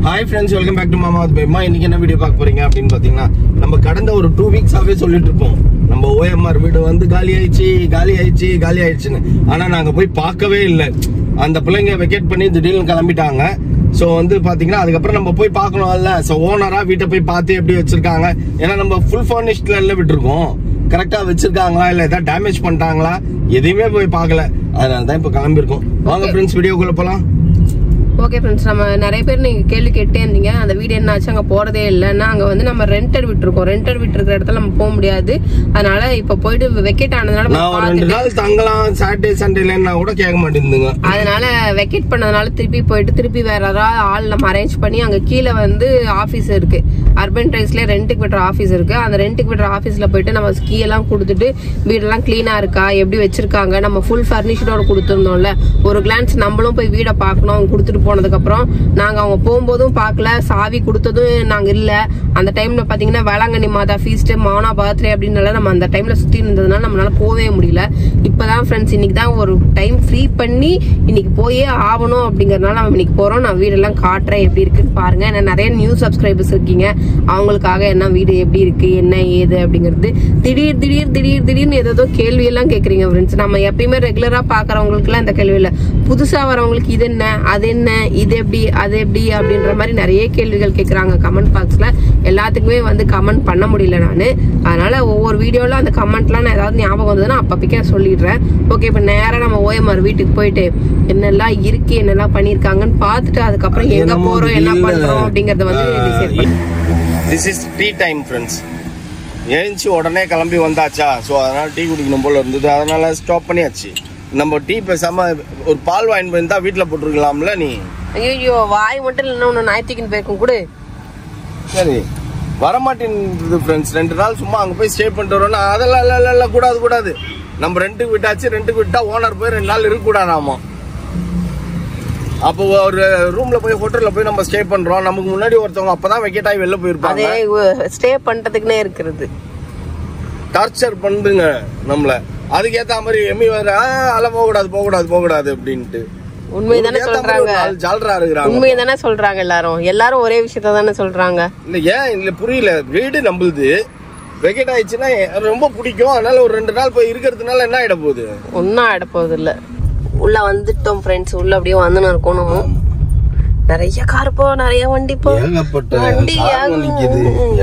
Hi friends, welcome back to Mama with Bema. இன்னைக்கு என்ன video பார்க்க போறீங்க அப்படின்னு பாத்தீங்கன்னா, நம்ம கடந்த ஒரு 2 வீக்ஸாவே சொல்லிட்டு இருப்போம் நம்ம OMR வீடு வந்து காலி ஆயிடுச்சுன்னு. ஆனா நாங்க போய் பார்க்கவே இல்லை. அந்த பிள்ளைங்க வெக்கேட் பண்ணி திடீர்னு கிளம்பிட்டாங்க. ஸோ வந்து பாத்தீங்கன்னா அதுக்கப்புறம் நம்ம போய் பார்க்கணும்ல. ஸோ ஓனரா வீட்டை போய் பார்த்து எப்படி வச்சிருக்காங்க, ஏன்னா நம்ம ஃபுல் ஃபர்னிஷ்ட்ல எல்லாம் விட்டுருக்கோம். கரெக்டா வச்சிருக்காங்களா இல்ல ஏதாவது டேமேஜ் பண்ணிட்டாங்களா எதையுமே போய் பார்க்கல. அதனால தான் இப்போ கிளம்பிருக்கோம். வாங்க ஃப்ரெண்ட்ஸ் வீடியோக்குள்ள போலாம். ஓகே ஃப்ரெண்ட்ஸ், நம்ம நிறைய பேர் நீங்கள் கேள்வி கேட்டே இருந்தீங்க. அந்த வீடு என்ன ஆச்சு, அங்கே போகிறதே இல்லைன்னா அங்கே வந்து நம்ம ரெண்டர் விட்டுருக்கோம். ரெண்டர் விட்டுருக்கிற இடத்துல நம்ம போக முடியாது. அதனால இப்போ போயிட்டு வெக்கேட் ஆனதுனால தங்கலாம். சாட்டர்டே சண்டேலன்னா கூட கேட்க மாட்டேங்குதுங்க. அதனால வெக்கேட் பண்ணதுனால திருப்பி வேற ஏதாவது ஆள் நம்ம அரேஞ்ச் பண்ணி அங்கே கீழே வந்து ஆஃபீஸ் இருக்கு. அர்பன் ட்ரைஸ்லேயே ரெண்ட்டுக்கு விட்டுற ஆஃபீஸ் இருக்கு. அந்த ரெண்ட்டுக்கு விட்டுற ஆஃபீஸில் போயிட்டு நம்ம கீ எல்லாம் கொடுத்துட்டு வீடெல்லாம் கிளீனாக இருக்கா, எப்படி வச்சிருக்காங்க, நம்ம ஃபுல் ஃபர்னிஷ்டோட கொடுத்துருந்தோம்ல, ஒரு கிளான்ஸ் நம்மளும் போய் வீடை பார்க்கணும். அவங்க கொடுத்துட்டு போனதுக்கப்புறம் நாங்கள் அவங்க போகும்போதும் பார்க்கல, சாவி கொடுத்ததும் நாங்கள் இல்லை. அந்த டைமில் பார்த்தீங்கன்னா வேளாங்கண்ணி மாதா ஃபீஸ்ட்டு, மௌனா பர்த்டே அப்படின்னால நம்ம அந்த டைமில் சுற்றி இருந்ததுனால நம்மளால போகவே முடியல. இப்போதான் ஃப்ரெண்ட்ஸ் இன்னைக்கு தான் ஒரு டைம் ஃப்ரீ பண்ணி இன்னைக்கு போயே ஆகணும் அப்படிங்கறதுனால நம்ம இன்னைக்கு போகிறோம். நான் வீடெல்லாம் காட்டுறேன் எப்படி இருக்குன்னு பாருங்க. ஏன்னா நிறைய நியூ சப்ஸ்கிரைபர்ஸ் இருக்கீங்க, அவங்களுக்காக என்ன வீடு எப்படி இருக்கு என்ன ஏது அப்படிங்கிறது. திடீர்னு ஏதோ கேள்வி எல்லாம் கேட்குறீங்க ஃப்ரெண்ட்ஸ். நம்ம எப்பயுமே ரெகுலராக பார்க்குறவங்களுக்குலாம் இந்த கேள்வி இல்லை. புதுசாக வரவங்களுக்கு இது என்ன அது என்ன இது எப்படி அது எப்படி அப்படின்ற மாதிரி நிறைய கேள்விகள் கேட்குறாங்க கமெண்ட் பாக்ஸ்ல. எல்லாத்துக்குமே வந்து கமெண்ட் பண்ண முடியல நான். அதனால ஒவ்வொரு வீடியோல அந்த கமெண்ட்லாம் நான் ஏதாவது ஞாபகம் வந்ததுன்னா அப்பப்போ சொல்லிடுறேன். ஓகே, இப்போ நேரம் நம்ம OMR வீட்டுக்கு போயிட்டு என்னெல்லாம் இருக்கு என்னெல்லாம் பண்ணிருக்காங்கன்னு பார்த்துட்டு அதுக்கப்புறம் எங்க போறோம் என்ன பண்றோம் அப்படிங்கறத வந்து டிசைட் பண்ணி. This is tea time friends. எழுந்துச்சு உடனே கிளம்பி வந்தாச்சா, ஸோ அதனால டீ குடிக்கணும் போல இருந்தது. அதனால ஸ்டாப் பண்ணியாச்சு. நம்ம டீ பேசாம ஒரு பால் வாங்கி போயிருந்தா வீட்டில் போட்டுருக்கலாம்ல நீ. ஐயோ வாய் மட்டும் இல்லைன்னா ஒன்று ஞாயிற்றுக்கின்னு போயிருக்கும் கூட. சரி வரமாட்டேங்குது ஃப்ரெண்ட்ஸ். 2 நாள் சும்மா அங்கே போய் ஸ்டே பண்ணிட்டு வரோம்னா அதெல்லாம் இல்லை கூடாது. நம்ம ரெண்ட்டுக்கு விட்டாச்சு. ரெண்ட்டுக்கு விட்டா ஓனர் போய் 2 நாள் இருக்கக்கூடாதாமா. அப்போ ஒரு ரூம்ல போய் ஹோட்டல்ல போய் நம்ம ஸ்டே பண்றோம். நமக்கு முன்னாடி ஒருத்தவங்க அப்பதான் வெக்கேட் ஆகி வெளில போயிருப்பாங்க. ஸ்டே பண்றதுக்குன்னே இருக்கிறது டார்ச்சர் பண்ணுங்க நம்மள. அதுக்கேத்த மாதிரி எம்மி வர அதெல்லாம் போகக்கூடாது அப்படின்ட்டு உண்மைதானே சொல்றாங்க. எல்லாரும் ஒரே விஷயத்த தானே சொல்றாங்க. இல்ல ஏன் இல்ல புரியல. வீடு நம்மளுது வெக்கேட் ஆயிடுச்சுன்னா ரொம்ப பிடிக்கும். அதனால ஒரு 2 நாள் போய் இருக்கிறதுனால என்ன ஆயிட போகுது? ஒன்னும் ஆயிட போகுது இல்ல. உள்ள வந்துட்டோம் ஃப்ரெண்ட்ஸ். உள்ள அப்படியே வந்து இருக்கணும். நிறைய கார் போ, நிறைய வண்டி போ, வண்டி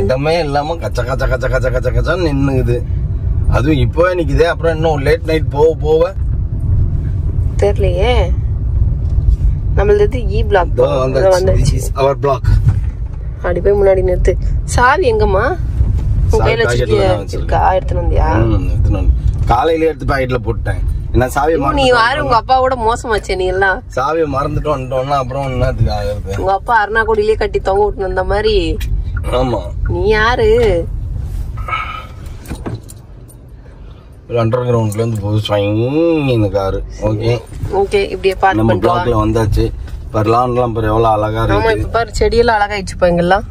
இடமே இல்லாம கச்ச நின்னுக்குது. அதுவும் இப்போ நிக்குது. அப்புறம் இன்னும் லேட் நைட் போக தெரியலையே. நம்மளது E பிளாக் வந்துச்சு. அவர் பிளாக் அப்படி போய் முன்னாடி நிறுத்து. சாவி எங்கம்மா? உங்க கையில வச்சிருக்கா? எடுத்துட்டு வந்தியா? காலையில எடுத்து பாக்கெட்ல போட்டேன். என்ன சாவி நீ யாரு உங்க அப்பா கூட மோசமாச்சே நீ எல்லாம். சாவியை மறந்துட்டு வந்துட்டோம்னா அப்புறம் என்னத்துக்கு ஆகுது? உங்க அப்பா அருணாக்குடியிலே கட்டி தொங்க விட்டு வந்த மாதிரி. ஆமா, நீ யாரு? அண்டர் கிரவுண்ட்ல இருந்து போகுது இந்த காரு. ஓகே இப்படியே பாத்து நம்ம பிளாக்ல வந்தாச்சு. பரலான்லாம் பாரு எவ்வளவு அழகா இருக்கு. ஆமா, இப்ப பாரு செடியெல்லாம் அழகாயிடுச்சு பாருங்கலாம்.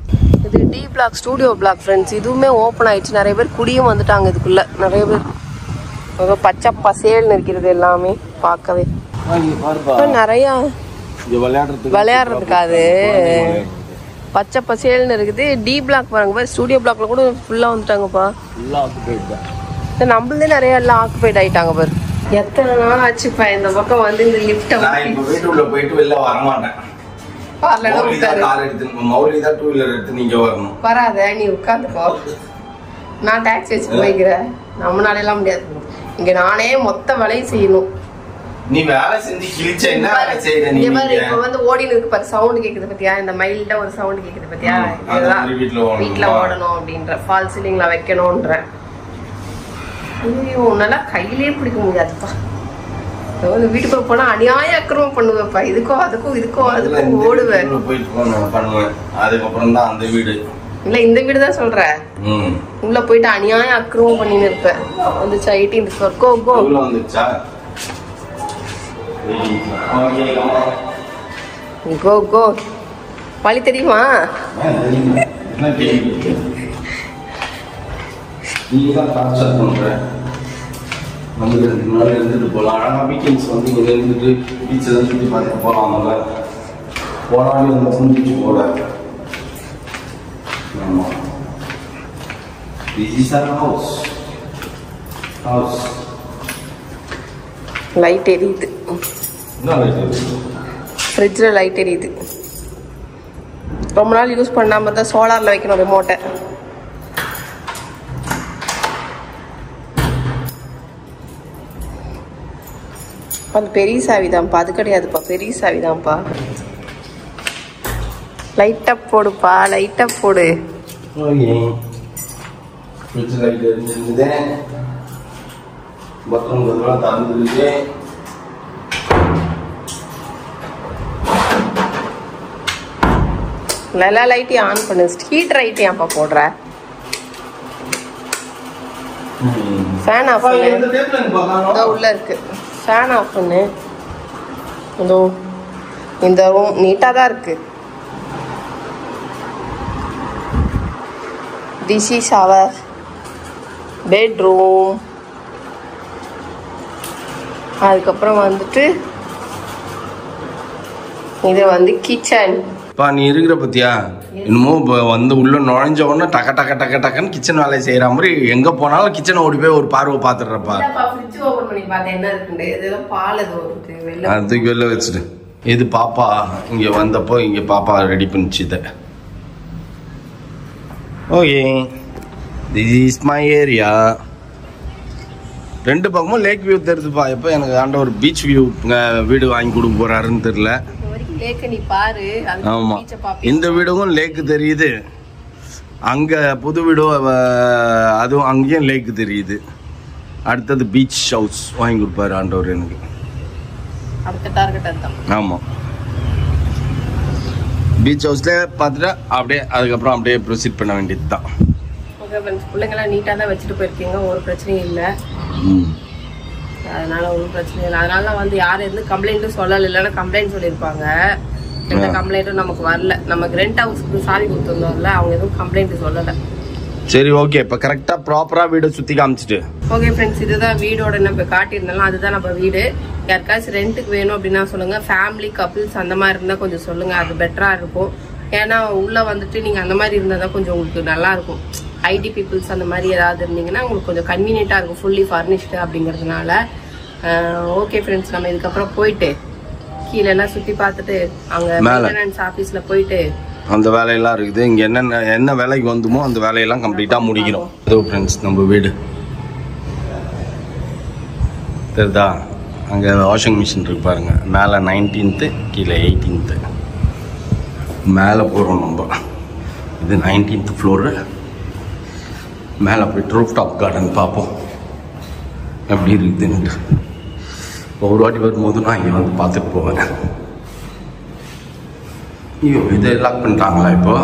இது D block studio block friends. இதுவுமே ஓபன் ஆயிடுச்சு. நிறைய பேர் குடியும் வந்துட்டாங்க இதுக்குள்ள. நிறைய பேர் பச்சை பசேல்னு இருக்கிறது எல்லாமே பார்க்கவே நிறைய விளையாடுறதுக்காது. பச்சை பசேல்னு இருக்குது. D பிளாக் பாருங்க பாரு. ஸ்டூடியோ பிளாக்ல கூட ஃபுல்லா வந்துட்டாங்கப்பா. நம்மளே நிறைய எல்லாம் ஆக்குபைட் ஆயிட்டாங்க பாரு. எத்தனை நாள் ஆச்சுப்பா இந்த பக்கம் வந்து இந்த லிஃப்ட் வீட்டுக்குள்ள போயிட்டு வெளில வர மாட்டேன். வராத நீ உட்காந்துக்கோ. நான் டாக்ஸி வச்சு போய்க்கிறேன். நம்மளால எல்லாம் முடியாது. இங்க நானே மொத்த வேலையும் செய்யணும். நீ வேலை செஞ்சு கிழிச்ச என்ன வேலை செய்யற நீ? இப்ப வந்து ஓடின்னு இருக்கு பாரு. சவுண்ட் கேக்குது பாத்தியா? இந்த மைல்டா ஒரு சவுண்ட் கேக்குது பாத்தியா? இதெல்லாம் வீட்டுல ஓடணும் அப்படின்ற. ஃபால் சீலிங்ல வைக்கணும்ன்ற. ஐயோ நல்லா கையிலே பிடிக்க முடியாதுப்பா. வீட்டுக்குள்ள போனா அநியாய அக்கிரமம் பண்ணுவேப்பா. இதுக்கும் ஓடுவேன். அதுக்கப்புறம் தான் அந்த வீடு இல்ல இந்த வீடு தான் சொல்றேன். உள்ள போயிட்டு அநியாய அக்கிரமம் பண்ணின்னு இருப்பேன். வந்துச்சா 18 ஃப்ளோர். கோ வந்துச்சா? கோ வழி தெரியுமா? வந்து முன்னாடி இருந்துட்டு போகலாம். ஆனால் வீக்கெண்ட்ஸ் வந்து இங்கே இருந்துட்டு பீச்சில் சுற்றி பார்த்துட்டு போகலாம். போனாலும் வந்து செஞ்சிச்சு போல. ஆமாம், this is our house. Light எரியுது. என்ன லைட் எரியுது? ஃப்ரிட்ஜில் லைட் எரியுது. ரொம்ப நாள் யூஸ் பண்ணாமல் தான் சோலாரில் வைக்கணும் ரிமோட்டை. அது பெரிய சாவிதான்ப்பா, அது கிடையாதுப்பா, பெரிய சாவிதான்ப்பா. லைட்டாக போடுப்பா, லைட்டாக போடு. ஓகே, ஃப்ரிட்ஜ் லைட் எரிஞ்சிருக்குது. பாத்ரூம் கதெல்லாம் திறந்துருக்கு. நல்லா லைட்டையும் ஆன் பண்ணு. ஸ்ட்ரீட் லைட்டையாப்பா போடுற. ஃபேன் ஆஃப் பண்ணு. உள்ள இருக்கு. ஃபேன் ஆஃப் பண்ணு. இதோ இந்த ரூம் நீட்டாக தான் இருக்கு. This is our bedroom. அதுக்கப்புறம் வந்துட்டு இது வந்து கிச்சன். பா நீ இருக்கிற பத்தியா என்னமோ வந்து உள்ள நுழைஞ்ச உடனே டக்க டக்க டக்க டக்குன்னு கிச்சன் வேலையை செய்யற மாதிரி எங்க போனாலும் கிச்சனை ஓடி போய் ஒரு பார்வை பாத்துடுறப்பா. அதுக்கு வெளில வச்சுட்டு இது பாப்பா இங்க வந்தப்போ இங்க பாப்பா ரெடி பண்ணிச்சு இதை. Okay, this is my area. ரெண்டு பக்கமும் லேக் வியூ தெரியுதுப்பா. எப்போ எனக்கு ஆண்ட ஒரு பீச் வியூ வீடு வாங்கி கொடுக்க போறாருன்னு தெரியல. ஆமா, இந்த வீடும் லேக்கு தெரியுது. அங்க புது வீடு அதுவும் அங்கேயும் லேக்கு தெரியுது. அடுத்தது பீச் ஹவுஸ் வாங்கி கொடுப்பாரு ஆண்டவர் எனக்கு. ஆமா, பீச் ஹவுஸ்ல பார்த்துட்டு அப்படியே அதுக்கப்புறம் அப்படியே ப்ரொசீட் பண்ண வேண்டியது தான். பிள்ளைங்களாம் நீட்டா தான் வச்சுட்டு போயிருக்கீங்க, ஒரு பிரச்சனையும் இல்லை. அதனால ஒன்றும் பிரச்சனை இல்லை. அதனால வந்து யாரும் எதுவும் கம்ப்ளைண்ட்டும் சொல்லலை. இல்லைன்னா கம்ப்ளைண்ட் சொல்லியிருப்பாங்க. எந்த கம்ப்ளைண்ட்டும் நமக்கு வரல. நமக்கு ரெண்ட் ஹவுஸ்க்கு சாவி கொடுத்துருந்தோம்ல, அவங்க எதுவும் கம்ப்ளைண்ட் சொல்லலை. சரி, ஓகே. இப்போ கரெக்டாக ப்ராப்பராக வீடை சுற்றி காமிச்சிட்டு. ஓகே ஃப்ரெண்ட்ஸ், இதுதான் வீடோட நம்ம காட்டியிருந்தாலும் அதுதான் நம்ம வீடு. யாருக்காச்சும் ரெண்ட்டுக்கு வேணும் அப்படின்னா சொல்லுங்க. ஃபேமிலி கப்பிள்ஸ் அந்த மாதிரி இருந்தால் கொஞ்சம் சொல்லுங்க, அது பெட்டராக இருக்கும். ஏன்னா உள்ள வந்துட்டு நீங்கள் அந்த மாதிரி இருந்தால் தான் கொஞ்சம் உங்களுக்கு நல்லா இருக்கும். ஐடி பீப்புள்ஸ் அந்த மாதிரி ஏதாவது இருந்தீங்கன்னா உங்களுக்கு கொஞ்சம் கன்வீனியன்ட்டாக இருக்கும், ஃபுல்லி ஃபர்னிஷ்டு அப்படிங்கிறதுனால. ஓகே ஃப்ரெண்ட்ஸ், நம்ம இதுக்கப்புறம் போயிட்டு கீழே எல்லாம் சுற்றி பார்த்துட்டு அங்கே மெயின்டெனன்ஸ் ஆஃபீஸில் போயிட்டு அந்த வேலையெல்லாம் இருக்குது. இங்கே என்ன வேலைக்கு வந்துமோ அந்த வேலையெல்லாம் கம்ப்ளீட்டாக முடிக்கணும். அதோ ஃப்ரெண்ட்ஸ் நம்ம வீடு தெரியுதா? அங்கே வாஷிங் மிஷின் இருக்கு பாருங்க. மேலே 19th, கீழே 18th. மேலே போகிறோம் நம்ம. இது 19th ஃப்ளோரு. மேலே போய்ட்டு ரூஃப் டாப் கார்டன் பார்ப்போம் எப்படி இருக்குதுன்ட்டு. ஒரு வாட்டி வரும்போது நான் இங்கே வந்து பார்த்துட்டு போவேன். ஐயோ, இதை லாக் பண்ணிட்டாங்களா இப்போ?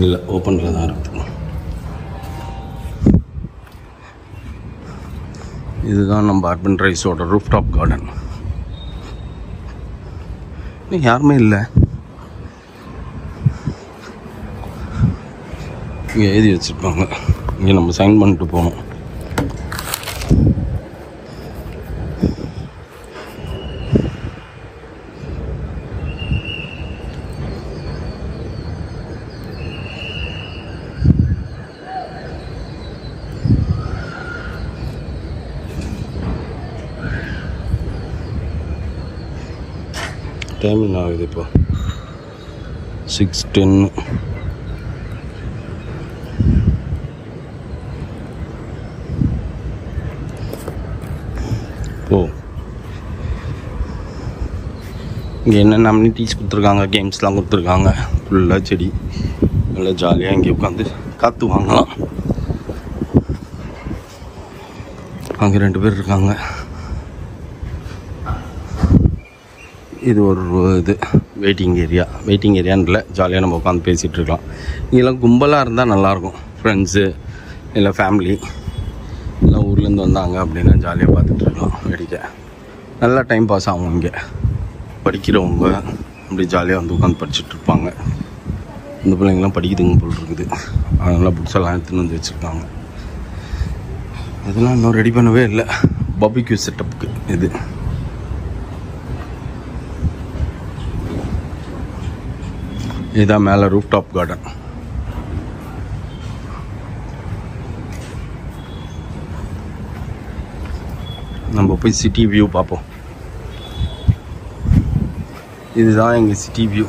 இல்லை, ஓப்பனில் தான் இருக்குது. இதுதான் நம்ம அர்பன் ரைஸோட ரூஃப் டாப் கார்டன். யாருமே இல்லை. இங்கே எழுதி வச்சுருப்பாங்க. இங்கே நம்ம சைன் பண்ணிட்டு போகணும். டைம் என்ன ஆகுது இப்போ? 6:10. ஓ, இங்கே என்னென்ன அம்யூனிட்டிஸ் கொடுத்துருக்காங்க, கேம்ஸ்லாம் கொடுத்துருக்காங்க. ஃபுல்லாக செடி, நல்லா ஜாலியாக இங்கே உட்காந்து காற்று வாங்கலாம். அங்கே 2 பேர் இருக்காங்க. இது ஒரு இது வெயிட்டிங் ஏரியான்னு இல்லை, ஜாலியாக நம்ம உட்காந்து பேசிகிட்டு இருக்கலாம். இங்கெல்லாம் கும்பலாக இருந்தால் நல்லாயிருக்கும். ஃப்ரெண்ட்ஸு இல்லை ஃபேமிலி இல்லை ஊர்லேருந்து வந்தாங்க அப்படின்னா ஜாலியாக பார்த்துட்ருக்கலாம். வேடிக்கை நல்லா டைம் பாஸ் ஆகும். இங்கே படிக்கிறவங்க அப்படி ஜாலியாக வந்து உட்காந்து படிச்சுட்ருப்பாங்க. இந்த பிள்ளைங்களாம் படிக்குதுங்க போல் இருக்குது. அதனால் புக்ஸ் எல்லாம் எடுத்துன்னு வந்து வச்சுருக்காங்க. இதெல்லாம் இன்னும் ரெடி பண்ணவே இல்லை. பாபிக்யூ செட்டப்புக்கு இது இதுதான் மேலே ரூஃப் டாப் கார்டன். நம்ம போய் சிட்டி வியூ பார்ப்போம். இதுதான் எங்கள் சிட்டி வியூ.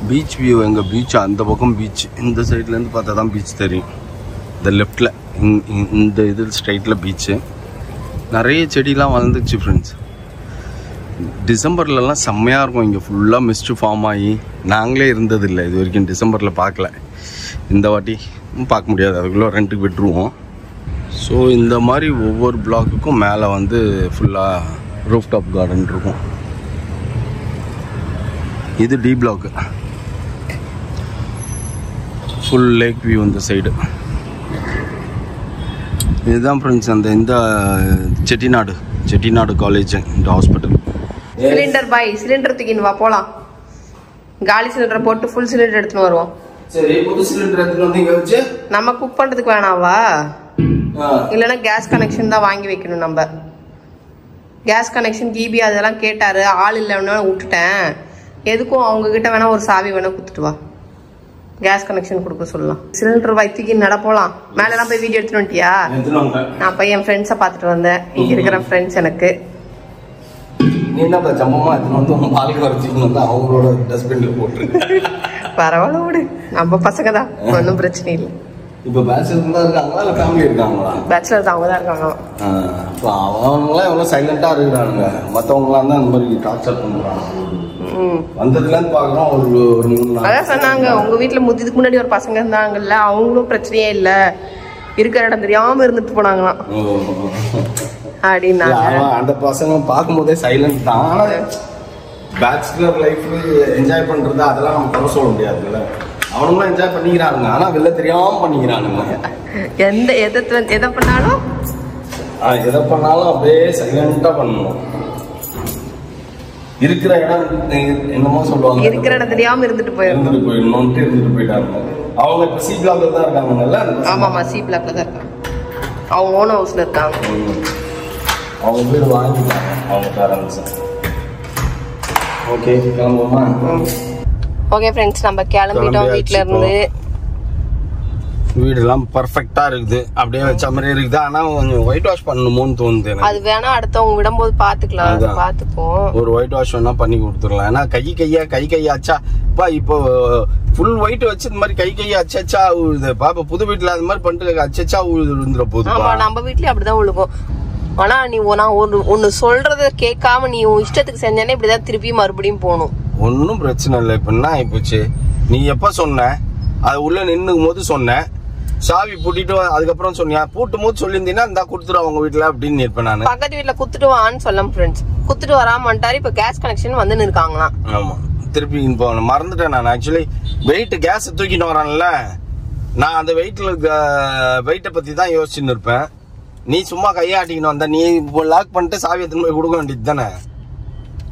பீச் வியூ, எங்கள் பீச் அந்த பக்கம் பீச், இந்த சைட்லேருந்து பார்த்தா தான் பீச் தெரியும். இந்த லெஃப்டில் இந்த இது ஸ்ட்ரைட்டில் பீச்சு. நிறைய செடிலாம் வளர்ந்துச்சு ஃப்ரெண்ட்ஸ். டிசம்பர்லலாம் செம்மையாக இருக்கும். இங்கே ஃபுல்லாக மிஸ்ட்டு ஃபார்ம் ஆகி நாங்களே இருந்ததில்லை இது வரைக்கும். டிசம்பரில் பார்க்கல, இந்த வாட்டி பார்க்க முடியாது, அதுக்குள்ளே ரெண்ட்டுக்கு விட்டுருவோம். ஸோ இந்த மாதிரி ஒவ்வொரு பிளாக்குக்கும் மேலே வந்து ஃபுல்லாக ரூஃப் டாப் கார்டன் இருக்கும். இது D block, full lake view இந்த சைடு. இதுதான் ஃப்ரெண்ட்ஸ் அந்த இந்த செட்டிநாடு காலேஜ், இந்த ஹாஸ்பிட்டல். சிலிண்டர் பாய், சிலிண்டர் தூக்கின்னு வா போலாம். காலி சிலிண்டர் போட்டு ஃபுல் சிலிண்டர் எடுத்துன்னு வருவோம். சரி, புது சிலிண்டர் எடுத்துட்டு வந்து இங்க வச்சு நம்ம குக் பண்றதுக்கு வேணாவா? இல்லைன்னா கேஸ் கனெக்ஷன் தான் வாங்கி வைக்கணும். நம்ம கேஸ் கனெக்ஷன் ஜிபி அதெல்லாம் கேட்டாரு, ஆள் இல்லைன்னா விட்டுட்டேன். எதுக்கும் அவங்க கிட்ட வேணா ஒரு சாவி வேணா குத்துட்டு வா, கேஸ் கனெக்ஷன் கொடுக்க சொல்லலாம். சிலிண்டர் வைத்துக்கு நட போலாம். மேலெல்லாம் போய் வீடியோ எடுத்துட்டு வந்துட்டியா? நான் போய் என் ஃப்ரெண்ட்ஸை பார்த்துட்டு வந்தேன். இங்க இருக்கிற ஃப்ரெண்ட்ஸ் எனக்கு. நீ என்ன ஜம்மமா எடுத்துட்டு வந்து உங்க பாலுக்கு வரைச்சின்னு வந்து அவங்களோட டஸ்ட்பின்ல போட்டுருக்கு. பரவாயில்ல விடு, நம்ம பசங்க தான், ஒன்றும் பிரச்சனை இல்லை. இப்போ பேச்சுலர் தான் இருக்காங்களா இல்லை ஃபேமிலி இருக்காங்களா? பேச்சுலர் தான், அவங்க தான் இருக்காங்க. இப்போ அவங்களாம் எவ்வளோ சைலண்டாக இருக்கிறானுங்க. மற்றவங்களாம் தான் இந்த மாதிரி டார்ச்சர் பண்ணுறாங்க. வந்ததுலேருந்து பார்க்குறோம் ஒரு 3 நாள். அதான் சொன்னாங்க, உங்க வீட்டில் இதுக்கு முன்னாடி ஒரு பசங்க இருந்தாங்கல்ல, அவங்களும் பிரச்சனையே இல்லை, இருக்கிற இடம் தெரியாம இருந்துட்டு போனாங்களாம் அப்படின்னாங்க. அந்த பசங்க பார்க்கும்போதே சைலண்ட் தான். ஆனால் பேச்சுலர் லைஃப் என்ஜாய் பண்ணுறது அதெல்லாம் நம்ம குறை சொல்ல முடியாதுல்ல. அவனுங்களும் என்ஜாய் பண்ணிக்கிறானுங்க, ஆனால் வெளில தெரியாமல் பண்ணிக்கிறானுங்க. எதை பண்ணாலும் அப்படியே சைலண்டாக பண்ணணும். இருக்கிற இடம் என்னமோ சொல்லுவாங்க, இருக்கிற இடம் தெரியாம இருந்துட்டு போயிட்டாங்க. அவங்க இப்போ சி பிளாக்ல தான் இருக்காங்கல்ல? ஆமாமா, சி பிளாக்ல தான் இருக்காங்க. அவங்க ஓன் ஹவுஸ்ல இருக்காங்க. அவங்க வீடு வாங்கிட்டாங்க அவங்க பேரண்ட்ஸ். ஓகே, கிளம்புவோமா? ஓகே ஃப்ரெண்ட்ஸ், நம்ம கிளம்பிட்டோம் வீட்ல இருந்து. வீடெல்லாம் பர்ஃபெக்டா இருக்குது, அப்படியே வச்ச மாதிரி இருக்குது. ஆனா கொஞ்சம் ஒயிட் வாஷ் பண்ணணுமோன்னு தோணுது எனக்கு. அது வேணா அடுத்தவங்க விடும்போது பாத்துக்கலாம், பாத்துப்போம். ஒரு ஒயிட் வாஷ் வேணா பண்ணி கொடுத்துடலாம். ஏன்னா கையாச்சா இப்போ ஃபுல் ஒயிட் வச்சு இந்த மாதிரி கையா அச்சா உழுது பாப்பா. புது வீட்டுல அது மாதிரி பண்ணிட்டு அச்சா விழுந்துற போது. ஆமா, நம்ம வீட்லயும் அப்படிதான் விழுகும். ஆனா நீ ஒன்னு சொல்றத கேட்காம நீ உன் இஷ்டத்துக்கு செஞ்சானே இப்படிதான் திருப்பி மறுபடியும் போகணும். ஒன்னும் பிரச்சனை இல்லை. இப்ப என்ன ஆயிப்போச்சு, நீ எப்ப சொன்ன அது உள்ள நின்னுக்கும் போது சொன்ன, சாவி பூட்டிட்டு அதுக்கப்புறம் சொன்னியா? பூட்டும் போது சொல்லியிருந்தீங்கன்னா இந்தா கொடுத்துருவோம் அவங்க வீட்டுல அப்படின்னு இருப்பேன் நான். பக்கத்து வீட்டுல குத்துட்டு வான்னு சொல்ல ஃப்ரெண்ட்ஸ், குத்துட்டு வராமட்டாரு. இப்ப கேஸ் கனெக்ஷன் வந்து இருக்காங்களாம். ஆமா, திருப்பி மறந்துட்டேன் நான். ஆக்சுவலி வெயிட் கேஸ் தூக்கிட்டு வரான்ல, நான் அந்த வெயிட்டை பத்தி தான் யோசிச்சுன்னு இருப்பேன். நீ சும்மா கையாட்டிக்கணும் வந்தா, நீ லாக் பண்ணிட்டு சாவி எடுத்துன்னு போய் கொடுக்க வேண்டியது தானே.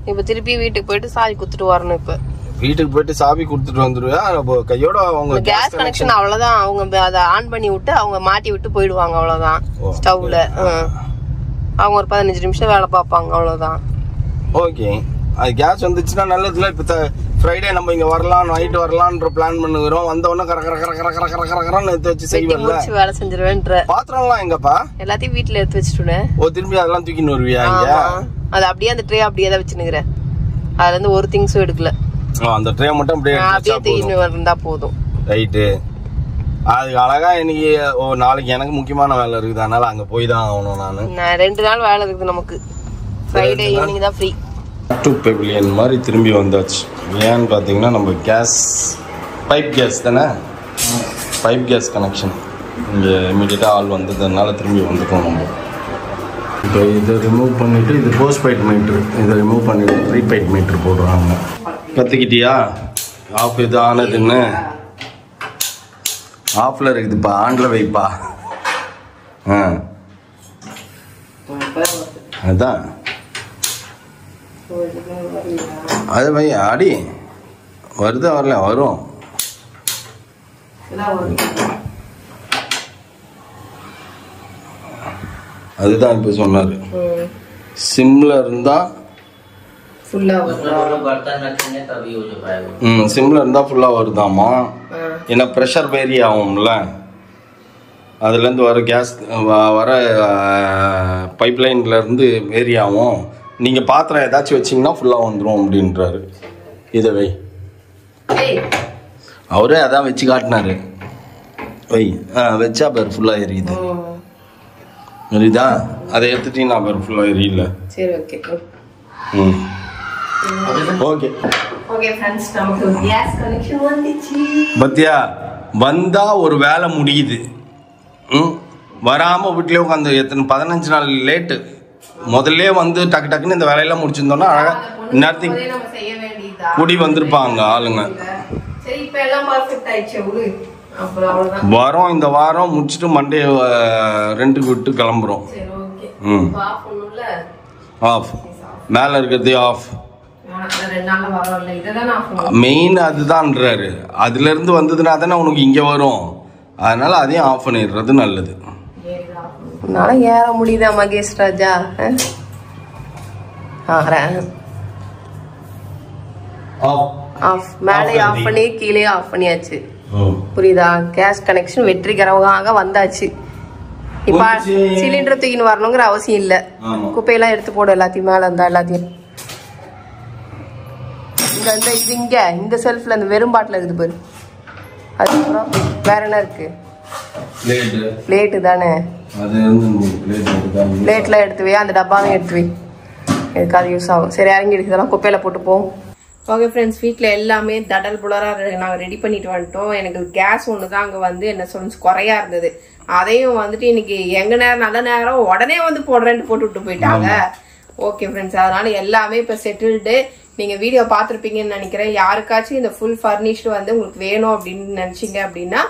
இப்ப திருப்பி வீட்டுக்கு போயிட்டு சாவி குத்துட்டு வரணும். இப்ப வீட்டுக்கு போயிட்டு சாவி கொடுத்துட்டு வந்துருவேன் கையோட. அவங்க கேஸ் கனெக்ஷன் அவ்வளவுதான், அவங்க அதை ஆன் பண்ணி விட்டு அவங்க மாட்டி விட்டு போயிடுவாங்க, அவ்வளவுதான். ஸ்டவ்ல அவங்க ஒரு 15 நிமிஷம் வேலை பார்ப்பாங்க, அவ்வளவுதான். ஓகே, அது கேஸ் வந்துச்சுன்னா நல்லதுல. இப்ப ஃப்ரைடே நம்ம இங்க வரலாம், நைட் வரலாம்ன்ற பிளான் பண்ணுகிறோம். வந்த உடனே கரகரன்னு எடுத்து வச்சு செய்வேன்ல, வேலை செஞ்சிருவேன்ற. பாத்திரம்லாம் எங்கப்பா? எல்லாத்தையும் வீட்டுல எடுத்து வச்சுட்டேன். திரும்பி அதெல்லாம் தூக்கின்னு வருவியா? அது அப்படியே அந்த ட்ரே அப்படியே தான் வச்சுனுக்கிறேன். அதுல இருந்து ஒரு திங்ஸும் எடுக்கல. அந்த ட்ரே மட்டும் அப்படியே தூக்கின்னு வந்தா போதும். ரைட்டு. அதுக்கு அழகா இன்னைக்கு நாளைக்கு எனக்கு முக்கியமான வேலை இருக்குது, அதனால அங்க போய் தான் ஆகணும். நான் 2 நாள் வேலை இருக்குது நமக்கு. ஃப்ரைடே ஈவினிங் தான் ஃப்ரீ. டூ பெவிலியன் மாதிரி திரும்பி வந்தாச்சு. ஏன்னு பார்த்தீங்கன்னா நம்ம பைப் கேஸ் தானே, பைப் கேஸ் கனெக்ஷன் இங்கே இமீடியட்டாக ஆள் வந்ததுனால திரும்பி வந்துட்டோம் நம்ம. இப்போ இதை ரிமூவ் பண்ணிவிட்டு, இது போஸ்ட் பெய்ட் மீட்ரு, இதை ரிமூவ் பண்ணிவிட்டு ப்ரீபெய்ட் மீட்ரு போடுறாங்க. கற்றுக்கிட்டியா ஆஃப் இது ஆனதுன்னு? ஆஃபில் இருக்குதுப்பா, ஆனில் வைப்பா. அதுதான் அது வை. அடி வருதா வரல? வரும். அதுதான் இப்போ சொன்னார். சிம்ல இருந்தா ஃபுல்லா சிம்ல இருந்தா ஃபுல்லா வருதாமா. ஏன்னா ப்ரெஷர் வேரி ஆகும்ல, அதுலேருந்து வர கேஸ் வர பைப்லைன்ல இருந்து வேரி ஆகும். நீங்கள் பாத்திரம் ஏதாச்சும் வச்சிங்கன்னா ஃபுல்லாக வந்துடும் அப்படின்றாரு. இதை வை, அவரே அதான் வச்சு காட்டினாரு. வை, வச்சா பேர் ஃபுல்லாக எரியுது. எரியுதா? அதை எடுத்துட்டீங்கன்னா பேர் ஃபுல்லாக எரியல. சரி, ஓகே. ஓகே ஓகே फ्रेंड्स, நமக்கு கேஸ் கனெக்ஷன் வந்துச்சு. பத்தியா, வந்தா ஒரு வேலை முடியுது. வராமல் வீட்டிலே உட்காந்து எத்தனை 15 நாள் லேட்டு. முதல்ல வந்து டக்கு டக்குன்னு இந்த வேலையெல்லாம் முடிச்சிருந்தோம்னா அழகா இந்நேரத்துக்கு குடி வந்திருப்பாங்க ஆளுங்க. வரோம், இந்த வாரம் முடிச்சுட்டு மண்டே ரெண்டுக்கு விட்டு கிளம்புறோம். ஆஃப் மேலே இருக்கிறதே ஆஃப். மெயின் அதுதான்றாரு. அதுல இருந்து வந்ததுனா தானே உனக்கு இங்க வரும். அதனால அதையும் ஆஃப் பண்ணிடுறது நல்லது. ஏற முடியுதா மகேஷ் ராஜா? மேலே ஆஃப் பண்ணி கீழே ஆஃப் பண்ணியாச்சு. புரியுதா? கேஸ் கனெக்ஷன் வெற்றிகரமாக வந்தாச்சு. இப்ப சிலிண்டர் தூக்கின்னு வரணுங்கிற அவசியம் இல்ல. குப்பையெல்லாம் எடுத்து போடும் எல்லாத்தையும், மேல இருந்தா எல்லாத்தையும். இது இங்க இந்த செல்ஃப்ல இந்த வெறும் பாட்டில் இருக்குது பாரு. அதுக்கப்புறம் வேற என்ன இருக்கு? பிளேட்டு தானே, பிளேட்ல எடுத்து வை. அந்த டப்பாவையும் எடுத்து வை, எதுக்காவது யூஸ் ஆகும். சரி, இறங்கி எடுக்கிறதெல்லாம் குப்பையில போட்டு போவோம். ஓகே ஃப்ரெண்ட்ஸ், வீட்டில் எல்லாமே தடல் புலராக நாங்கள் ரெடி பண்ணிட்டு வந்துட்டோம். எனக்கு கேஸ் ஒன்று தான் அங்கே வந்து என்ன சொல்லுச்சு குறையா இருந்தது. அதையும் வந்துட்டு இன்னைக்கு எங்க நேரம் நல்ல நேரம் உடனே வந்து போடுறேன்ட்டு போட்டு விட்டு போயிட்டாங்க. ஓகே ஃப்ரெண்ட்ஸ், அதனால எல்லாமே இப்போ செட்டில்டு. நீங்க வீடியோ பார்த்துருப்பீங்கன்னு நினைக்கிறேன். யாருக்காச்சும் இந்த ஃபுல் ஃபர்னிஷ்டு வந்து உங்களுக்கு வேணும் அப்படின்னு நினைச்சீங்க அப்படின்னா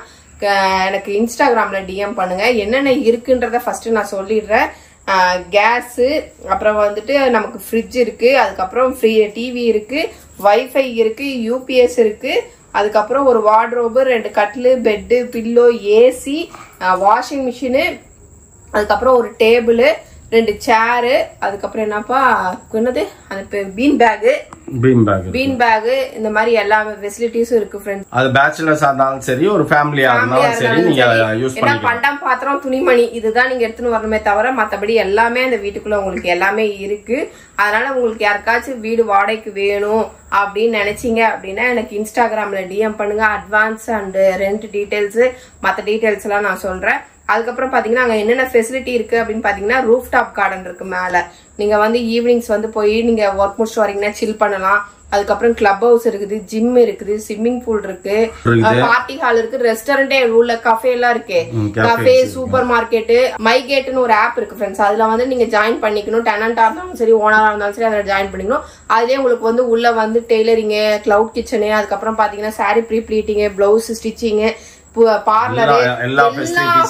எனக்கு இன்ஸ்டாகிராம்ல டிஎம் பண்ணுங்க. என்னென்ன இருக்குன்றத ஃபர்ஸ்ட் நான் சொல்லிடுறேன். கேஸு, அப்புறம் வந்துட்டு நமக்கு ஃப்ரிட்ஜ் இருக்கு, அதுக்கப்புறம் ஃப்ரீ டிவி இருக்கு, வைஃபை இருக்கு, யூபிஎஸ் இருக்கு, அதுக்கப்புறம் ஒரு வார்ட்ரோபு, 2 கட்டிலு, bed, pillow, AC, washing machine, அதுக்கப்புறம் ஒரு டேபிள், 2 சேரு, அதுக்கப்புறம் என்னப்பா என்னது அந்த பீன் பேகு, இந்த மாதிரி எல்லா ஃபெசிலிட்டிஸும் இருக்கு ஃப்ரெண்ட்ஸ். அது பேச்சுலர்ஸா இருந்தாலும் சரி, ஒரு ஃபேமிலியா இருந்தாலும் சரி, நீங்க யூஸ் பண்ணிக்கலாம். பண்டம், பாத்திரம், துணிமணி இதுதான் நீங்க எடுத்துன்னு வரணுமே தவிர மத்தபடி எல்லாமே அந்த வீட்டுக்குள்ள உங்களுக்கு எல்லாமே இருக்கு. அதனால உங்களுக்கு யாருக்காச்சும் வீடு வாடகைக்கு வேணும் அப்படின்னு நினைச்சீங்க அப்படின்னா எனக்கு இன்ஸ்டாகிராம்ல டிஎம் பண்ணுங்க. அட்வான்ஸ் அண்ட் ரெண்ட் டீடைல்ஸ், மற்ற டீடைல்ஸ் எல்லாம் நான் சொல்றேன். அதுக்கப்புறம் பாத்தீங்கன்னா அங்க என்னென்ன ஃபெசிலிட்டி இருக்கு அப்படின்னு பாத்தீங்கன்னா ரூஃப் டாப் கார்டன் இருக்கு. மேல நீங்க வந்து ஈவினிங்ஸ் வந்து போய் நீங்க ஒர்க் முடிச்சுட்டு வரீங்கன்னா சில் பண்ணலாம். அதுக்கப்புறம் கிளப் ஹவுஸ் இருக்குது, ஜிம் இருக்குது, ஸ்விம்மிங் பூல் இருக்கு, பார்ட்டி ஹால் இருக்கு, ரெஸ்டாரண்டே உள்ள கஃபே எல்லாம் இருக்கு. கஃபே, சூப்பர் மார்க்கெட், மை கேட்னு ஒரு ஆப் இருக்கு ஃப்ரெண்ட்ஸ். அதுல வந்து நீங்க ஜாயின் பண்ணிக்கணும். டெனண்டா இருந்தாலும் சரி, ஓனரா இருந்தாலும் சரி, அதில் ஜாயின் பண்ணிக்கணும். அதுலயே உங்களுக்கு வந்து உள்ள வந்து டெய்லரிங், கிளவுட் கிச்சனு, அதுக்கப்புறம் பாத்தீங்கன்னா sari pre pleating, blouse stitching, parlour, எல்லா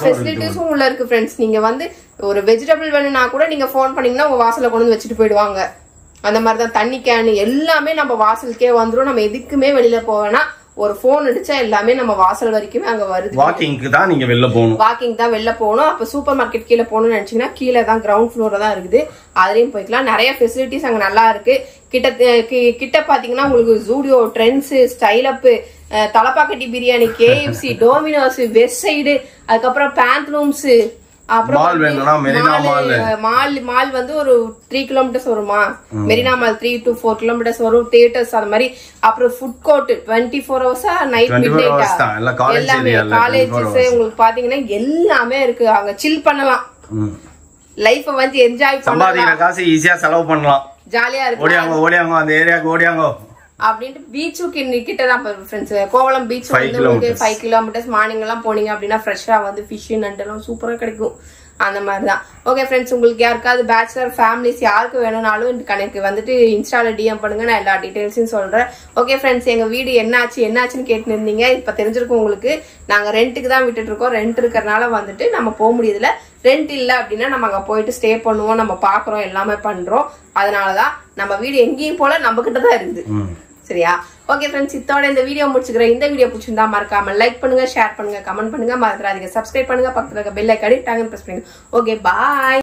ஃபெசிலிட்டிஸும் உள்ள இருக்கு ஃப்ரெண்ட்ஸ். நீங்க வந்து ஒரு வெஜிடபிள் வேணும்னா கூட நீங்க போன் பண்ணீங்கன்னா உங்க வாசல்ல கொண்டு வந்து வச்சுட்டு போயிடுவாங்க. அந்த மாதிரிதான் தண்ணி கேனு எல்லாமே நம்ம வாசலுக்கே வந்துடும். நம்ம எதுக்குமே வெளியில போவேன்னா ஒரு போன் அடிச்சா எல்லாமே நம்ம வாசல் வரைக்குமே அங்க வருது. வாக்கிங்க்கு தான் நீங்க வெளில போகணும். வாக்கிங் தான் வெளில போகணும். அப்ப சூப்பர் மார்க்கெட் கீழே போகணும்னு நினைச்சீங்கன்னா கீழே தான் கிரவுண்ட் ஃப்ளோர்ல தான் இருக்குது. அதுலயும் போய்க்கலாம். நிறைய ஃபெசிலிட்டிஸ் அங்க நல்லா இருக்கு. கிட்ட பாத்தீங்கன்னா உங்களுக்கு Zudio, Trends, Style Up, Thalappakatti biryani, KFC, Domino's, Westside, அதுக்கப்புறம் பேந்த்லூம்ஸ், அப்புறம் மால் வந்து ஒரு 3 கிலோமீட்டர்ஸ் வருமா. மெரினா மால் 3 to 4 கிலோமீட்டர்ஸ் வரும். தியேட்டர்ஸ் அந்த மாதிரி. அப்புறம் food court 24 hours night midnight எல்லாமே. காலேஜஸ் உங்களுக்கு பாத்தீங்கன்னா எல்லாமே இருக்கு. அங்க சில் பண்ணலாம், லைஃப் வந்து என்ஜாய் பண்ணலாம், காசு ஈஸியா செலவு பண்ணலாம், ஜாலியா இருக்கு. ஓடியாங்க அந்த ஏரியாக்கு ஓடியாங்க அப்படின்ட்டு பீச்சுக்கு கிட்டதான் ஃப்ரெண்ட்ஸ். கோவளம் பீச் வந்து 5 கிலோமீட்டர்ஸ். மார்னிங் எல்லாம் போனீங்க அப்படின்னா ஃப்ரெஷ்ஷா வந்து ஃபிஷ் நண்டு எல்லாம் சூப்பரா கிடைக்கும். அந்த மாதிரிதான். ஓகே ஃப்ரெண்ட்ஸ், உங்களுக்கு யாருக்காவது பேச்சுலர் ஃபேமிலிஸ் யாருக்கு வேணும்னாலும் எனக்கு வந்துட்டு இன்ஸ்டால டிஎம் பண்ணுங்க. நான் எல்லா டீடைல்ஸையும் சொல்றேன். ஓகே ஃப்ரெண்ட்ஸ், எங்க வீடு என்னாச்சுன்னு கேட்டு இருந்தீங்க. இப்ப தெரிஞ்சிருக்கும் உங்களுக்கு. நாங்க ரெண்ட்டுக்கு தான் விட்டுட்டு இருக்கோம். ரெண்ட் இருக்கிறதுனால வந்துட்டு நம்ம போக முடியுதுல. ரெண்ட் இல்ல அப்படின்னா நம்ம அங்க போயிட்டு ஸ்டே பண்ணுவோம், நம்ம பாக்குறோம், எல்லாமே பண்றோம். அதனாலதான் நம்ம வீடு எங்கேயும் போல நம்ம கிட்டதான் இருக்குது. சரியா? ஓகே ஃப்ரெண்ட்ஸ், இதோட இந்த வீடியோ முடிச்சுக்கிறேன். இந்த வீடியோ பிடிச்சிருந்தா மறக்காம லைக் பண்ணுங்க, ஷேர் பண்ணுங்க, கமெண்ட் பண்ணுங்க, மறந்துடாதீங்க சப்ஸ்கிரைப் பண்ணுங்க, பக்கத்துல இருக்க பெல் ஐகானை டாங்கன்னு பிரஸ் பண்ணுங்க. ஓகே, பாய்.